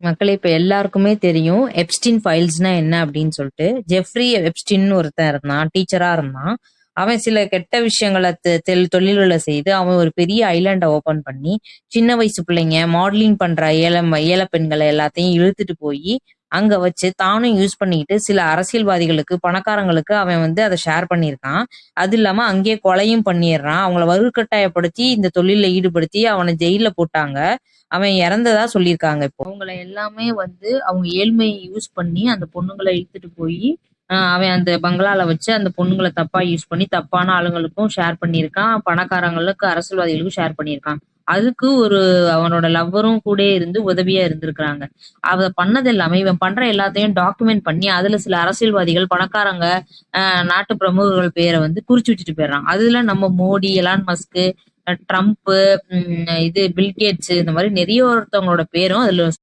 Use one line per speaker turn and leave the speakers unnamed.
மக்களே இப்ப எல்லாருக்குமே தெரியும் எப்ஸ்டீன் ஃபைல்ஸ்னா என்ன அப்படின்னு சொல்லிட்டு. ஜெஃப்ரி எப்ஸ்டீன்னு ஒருத்தன் இருந்தான், டீச்சரா இருந்தான். அவன் சில கெட்ட விஷயங்களை தொழில்களை செய்து அவன் ஒரு பெரிய ஐலாண்டை ஓபன் பண்ணி சின்ன வயசு பிள்ளைங்க மாடலிங் பண்ற ஏழை பெண்களை எல்லாத்தையும் இழுத்துட்டு போய் அங்க வச்சு தானும் யூஸ் பண்ணிக்கிட்டு சில அரசியல்வாதிகளுக்கு பணக்காரங்களுக்கு அவன் வந்து அதை ஷேர் பண்ணியிருக்கான். அது இல்லாம அங்கேயே கொலையும் பண்ணிடுறான். அவங்கள வலுக்கட்டாயப்படுத்தி இந்த தொழில ஈடுபடுத்தி அவனை ஜெயில போட்டாங்க. அவன் இறந்ததா சொல்லியிருக்காங்க. இப்போ அவங்கள எல்லாமே வந்து அவங்க ஏழ்மையை யூஸ் பண்ணி அந்த பொண்ணுங்களை இழுத்துட்டு போய் அவன் அந்த பங்களால வச்சு அந்த பொண்ணுங்களை தப்பா யூஸ் பண்ணி தப்பான ஆளுங்களுக்கும் ஷேர் பண்ணியிருக்கான். பணக்காரங்களுக்கு அரசியல்வாதிகளுக்கும் ஷேர் பண்ணியிருக்கான். அதுக்கு ஒரு அவனோட லவ்வரும் கூட இருந்து உதவியா இருந்திருக்கிறாங்க. அவ பண்ணது எல்லாமே இவன் பண்ற எல்லாத்தையும் டாக்குமெண்ட் பண்ணி அதுல சில அரசியல்வாதிகள் பணக்காரங்க நாட்டு பிரமுகர்கள் பேரை வந்து குறிச்சு வச்சுட்டு போயிடுறான். அதுல நம்ம மோடி, எலான் மஸ்க், ட்ரம்ப், இது பில்கேட்ஸ் இந்த மாதிரி நிறைய ஒருத்தவங்களோட பேரும் அதுல